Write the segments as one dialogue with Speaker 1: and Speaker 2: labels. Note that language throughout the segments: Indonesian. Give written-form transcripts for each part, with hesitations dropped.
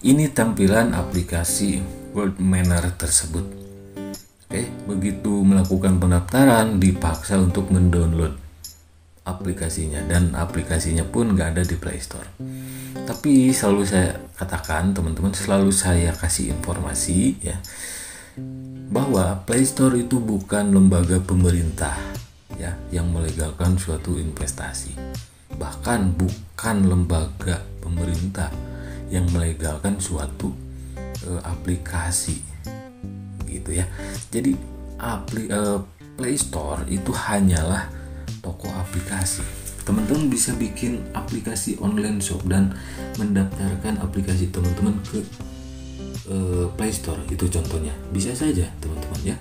Speaker 1: Ini tampilan aplikasi World Manor tersebut. Oke, begitu melakukan pendaftaran dipaksa untuk mendownload aplikasinya, dan aplikasinya pun nggak ada di Play Store. Tapi selalu saya katakan teman-teman, selalu saya kasih informasi ya, bahwa Play Store itu bukan lembaga pemerintah ya yang melegalkan suatu investasi. Bahkan bukan lembaga pemerintah yang melegalkan suatu aplikasi gitu ya. Jadi Play Store itu hanyalah toko aplikasi. Teman-teman bisa bikin aplikasi online shop dan mendaftarkan aplikasi teman-teman ke Play Store, itu contohnya. Bisa saja teman-teman ya.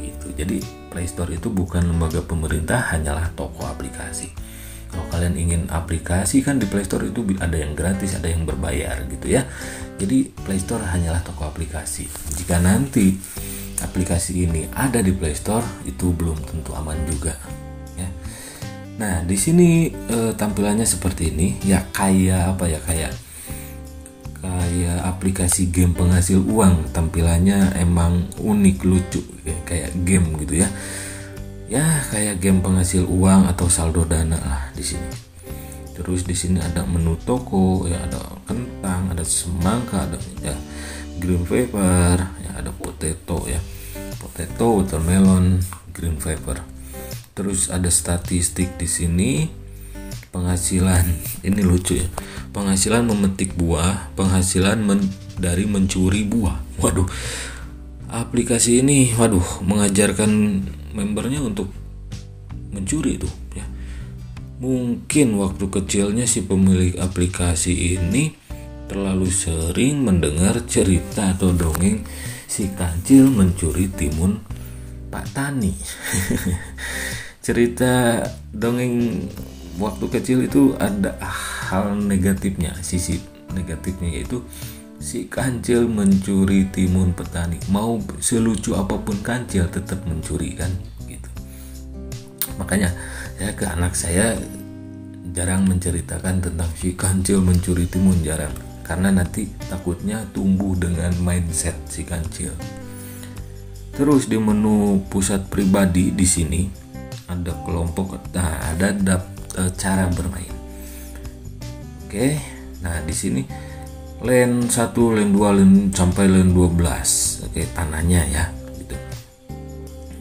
Speaker 1: Gitu. Jadi Play Store itu bukan lembaga pemerintah, hanyalah toko aplikasi. Kalau kalian ingin aplikasi kan di Play Store itu ada yang gratis, ada yang berbayar gitu ya. Jadi Play Store hanyalah toko aplikasi. Jika nanti aplikasi ini ada di Play Store, itu belum tentu aman juga ya. Nah, di sini tampilannya seperti ini ya, kayak apa ya, kayak aplikasi game penghasil uang. Tampilannya emang unik, lucu, kayak game gitu ya. Ya, kayak game penghasil uang atau saldo dana lah di sini. Terus di sini ada menu toko ya, ada kentang, ada semangka, ada ya, green pepper, ya, ada potato ya. Potato, watermelon, green pepper. Terus ada statistik di sini. Penghasilan, ini lucu ya. Penghasilan memetik buah, penghasilan dari mencuri buah. Waduh. Aplikasi ini mengajarkan membernya untuk mencuri itu ya. Mungkin waktu kecilnya si pemilik aplikasi ini terlalu sering mendengar cerita atau dongeng si kancil mencuri timun Pak Tani. Cerita dongeng waktu kecil itu ada hal negatifnya, sisi negatifnya yaitu si kancil mencuri timun petani. Mau selucu apapun kancil tetap mencuri kan gitu. Makanya saya ke anak saya jarang menceritakan tentang si kancil mencuri timun, jarang, karena nanti takutnya tumbuh dengan mindset si kancil. Terus di menu pusat pribadi di sini ada kelompok, ada cara bermain. Oke, nah di sini lane 1, lane 2, lane sampai lane 12. Oke, tanahnya ya gitu.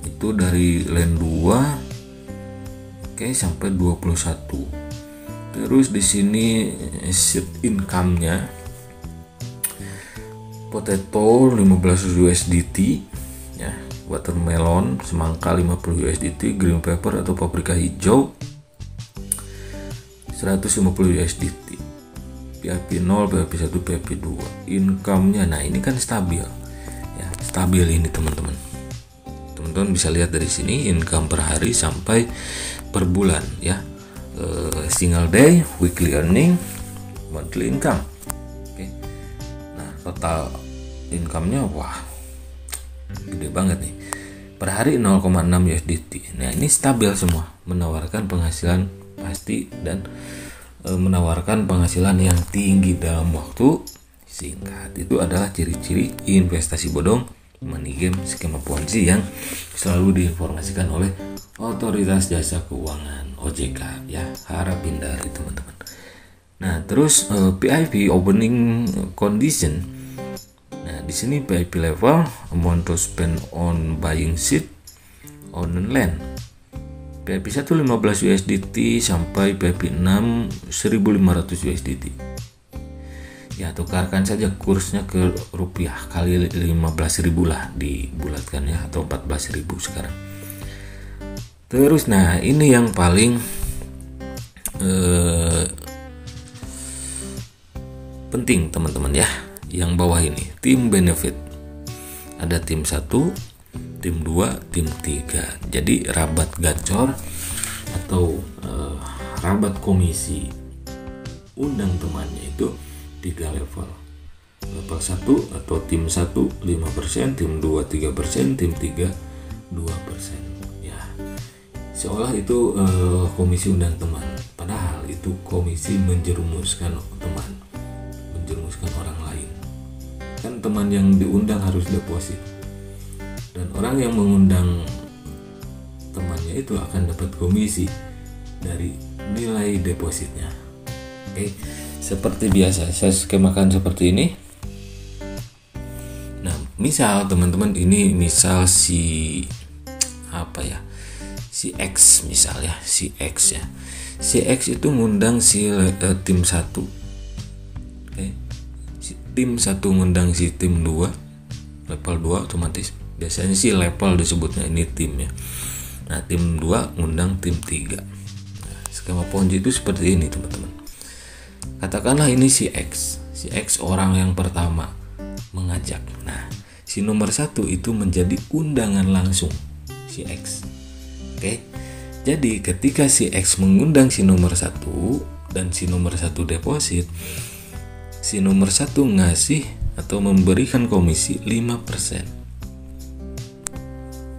Speaker 1: Itu dari lane 2 oke sampai 21. Terus di sini set income-nya potato 15 USDT ya, watermelon semangka 50 USDT, green pepper atau paprika hijau 150 USDT. PIP 0, PIP 1, PIP 2. Income-nya, nah ini kan stabil ya, stabil ini teman-teman. Teman-teman bisa lihat dari sini income per hari sampai per bulan ya. Single day, weekly earning, monthly income. Oke. Nah, total income-nya wah gede banget nih. Per hari 0,6 USDT. Nah, ini stabil semua, menawarkan penghasilan pasti dan menawarkan penghasilan yang tinggi dalam waktu singkat. Itu adalah ciri-ciri investasi bodong, money game, skema ponzi yang selalu diinformasikan oleh Otoritas Jasa Keuangan OJK ya. Harap hindari teman-teman. Nah, terus PIP opening condition. Nah, di sini PIP level amount to spend on buying seed on land. PIP 1 15 USDT sampai PIP 6 1500 USDT. Ya, tukarkan saja kursnya ke rupiah kali 15.000 lah, dibulatkan ya, atau 14.000 sekarang. Terus nah, ini yang paling penting teman-teman ya, yang bawah ini, tim benefit. Ada tim 1, tim 2, tim 3. Jadi rabat gacor atau rabat komisi undang temannya itu 3 level. Level 1 atau tim 1 5%, tim 2 3%, tim 3 2%. Ya. Seolah itu komisi undang teman, padahal itu komisi menjerumuskan teman, menjerumuskan orang lain. kan teman yang diundang harus deposit, dan orang yang mengundang temannya itu akan dapat komisi dari nilai depositnya. Oke, seperti biasa saya skemakan seperti ini. Nah, misal teman-teman, ini misal si X misal ya, si X ya. Si X itu ngundang si tim 1. Oke. Tim 1 ngundang si tim 2, level 2 otomatis. Biasanya sih level disebutnya, ini tim ya. Nah, tim 2 ngundang tim 3. Nah, skema Ponzi itu seperti ini teman-teman. Katakanlah ini si X. Si X orang yang pertama mengajak. Nah, si nomor 1 itu menjadi undangan langsung si X. Oke. Jadi ketika si X mengundang si nomor 1 dan si nomor 1 deposit, si nomor 1 ngasih atau memberikan komisi 5%.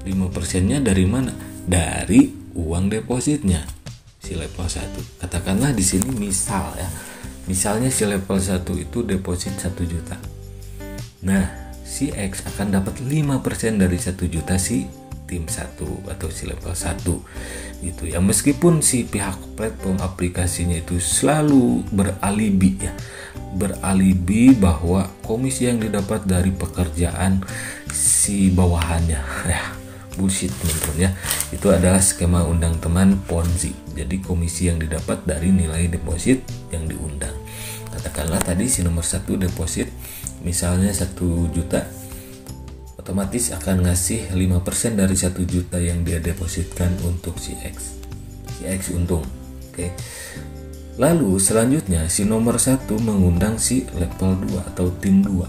Speaker 1: 5%-nya dari mana? Dari uang depositnya si level 1. Katakanlah di sini misal ya. Misalnya si level 1 itu deposit 1 juta. Nah, si X akan dapat 5% dari 1 juta si tim 1 atau si level 1 gitu ya. Meskipun si pihak platform aplikasinya itu selalu beralibi ya, beralibi bahwa komisi yang didapat dari pekerjaan si bawahannya ya, bullshit teman-teman ya. Itu adalah skema undang teman Ponzi. Jadi komisi yang didapat dari nilai deposit yang diundang. Katakanlah tadi si nomor 1 deposit misalnya 1 juta, otomatis akan ngasih 5% dari 1 juta yang dia depositkan untuk si X. Si X untung. Oke. Lalu selanjutnya si nomor 1 mengundang si level 2 atau tim 2.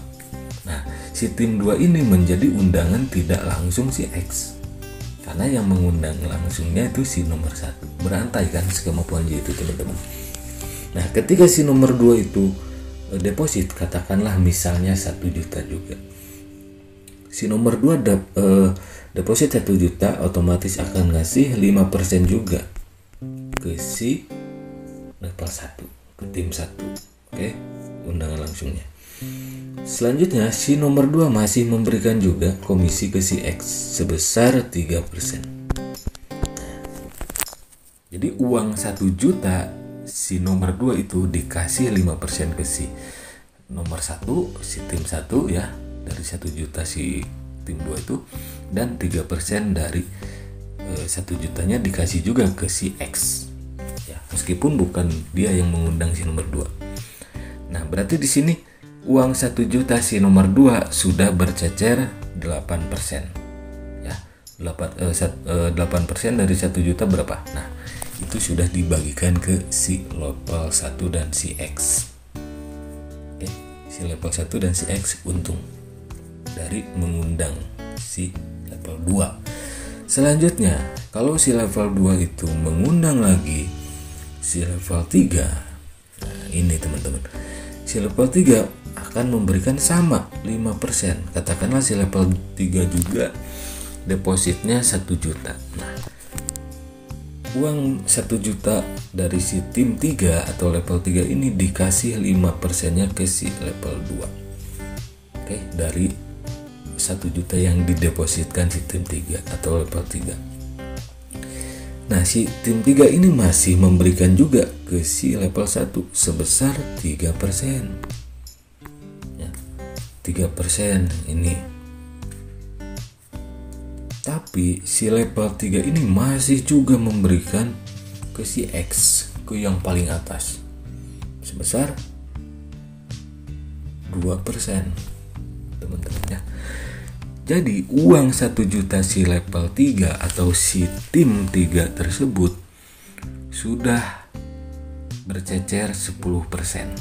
Speaker 1: Nah, si tim 2 ini menjadi undangan tidak langsung si X. Karena yang mengundang langsungnya itu si nomor 1. Berantai kan skema Ponzi itu teman-teman. Nah, ketika si nomor 2 itu deposit, katakanlah misalnya 1 juta juga. Si nomor 2 deposit 1 juta, otomatis akan ngasih 5% juga ke si level 1, ke tim 1. Oke, undangan langsungnya. Selanjutnya si nomor 2 masih memberikan juga komisi ke si X sebesar 3%. Jadi uang 1 juta si nomor 2 itu dikasih 5% ke si nomor 1, si tim 1 ya, dari 1 juta si tim 2 itu, dan 3% dari 1 jutanya dikasih juga ke si X ya, meskipun bukan dia yang mengundang si nomor 2. Nah, berarti di sini uang 1 juta si nomor 2 sudah bercecer 8% ya. 8% dari 1 juta berapa? Nah, itu sudah dibagikan ke si level 1 dan si X. Oke, si level 1 dan si X untung dari mengundang si level 2. Selanjutnya, kalau si level 2 itu mengundang lagi si level 3. Nah, ini teman-teman. Si level 3 akan memberikan sama 5%. Katakanlah si level 3 juga depositnya 1 juta. Nah, uang 1 juta dari si tim 3 atau level 3 ini dikasih 5%-nya ke si level 2. Oke, dari 1 juta yang didepositkan si tim 3 atau level 3. Nah, si tim 3 ini masih memberikan juga ke si level 1 sebesar 3%. Ya, 3% ini. Tapi si level 3 ini masih juga memberikan ke si X, ke yang paling atas, sebesar 2%. Teman-teman ya. Jadi uang 1 juta si level 3 atau si tim 3 tersebut sudah bercecer 10%.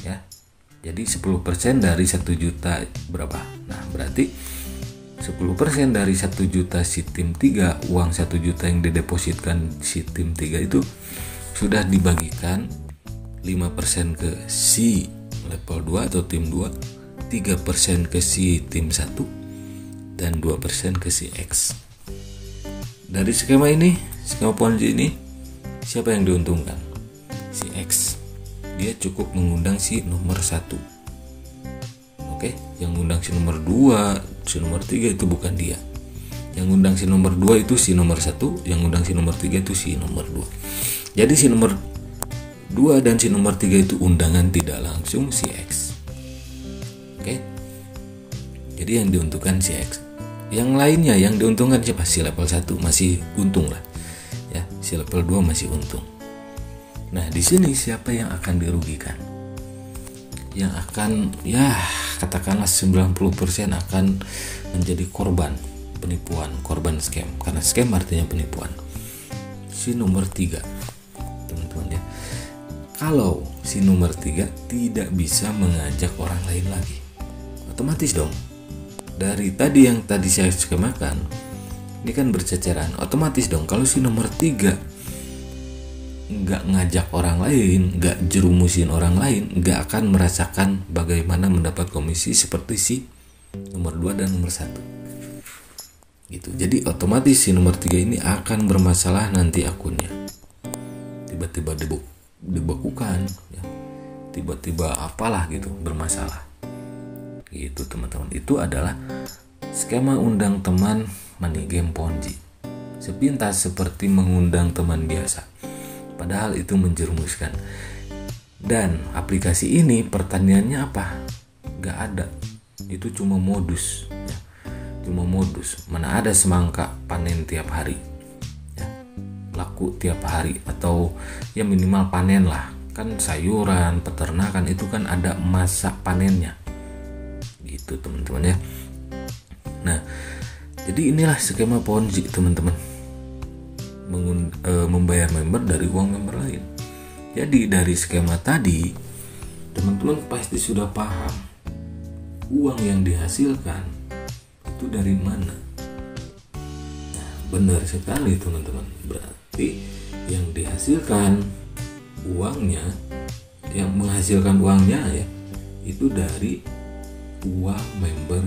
Speaker 1: Ya. Jadi 10% dari 1 juta berapa? Nah, berarti 10% dari 1 juta si tim 3, uang 1 juta yang didepositkan si tim 3 itu sudah dibagikan 5% ke si level 2 atau tim 2, 3% ke si tim 1, dan 2% ke si X. Dari skema ini, skema Ponzi ini, siapa yang diuntungkan? Si X. Dia cukup mengundang si nomor 1. Oke, yang ngundang si nomor 2, si nomor 3 itu bukan dia. Yang ngundang si nomor 2 itu si nomor 1, yang ngundang si nomor 3 itu si nomor 2. Jadi si nomor 2 dan si nomor 3 itu undangan tidak langsung si X. Oke. Jadi yang diuntungkan si X. Yang lainnya yang diuntungkan siapa? Si level 1 masih untung lah. Ya, si level 2 masih untung. Nah, di sini siapa yang akan dirugikan? Yang akan, ya katakanlah 90% akan menjadi korban penipuan, korban scam. Karena scam artinya penipuan. Si nomor 3, teman-teman ya. Kalau si nomor 3 tidak bisa mengajak orang lain lagi, otomatis dong, dari tadi yang tadi saya skemakan, ini kan berceceran, otomatis dong kalau si nomor 3 nggak ngajak orang lain, nggak jerumusin orang lain, nggak akan merasakan bagaimana mendapat komisi seperti si nomor 2 dan nomor 1 gitu. Jadi otomatis si nomor 3 ini akan bermasalah nanti akunnya, tiba-tiba dibekukan ya, tiba-tiba apalah gitu, bermasalah gitu teman-teman. Itu adalah skema undang teman money game Ponzi, sepintas seperti mengundang teman biasa, padahal itu menjerumuskan. Dan aplikasi ini pertaniannya apa? Gak ada, itu cuma modus ya. Cuma modus, mana ada semangka panen tiap hari ya, laku tiap hari, atau ya minimal panen lah. Kan sayuran, peternakan itu kan ada masa panennya gitu teman-teman ya. Nah, jadi inilah skema Ponzi teman-teman, membayar member dari uang member lain. Jadi dari skema tadi teman-teman pasti sudah paham uang yang dihasilkan itu dari mana. Nah, benar sekali teman-teman, berarti yang dihasilkan uangnya, yang menghasilkan uangnya ya, itu dari uang member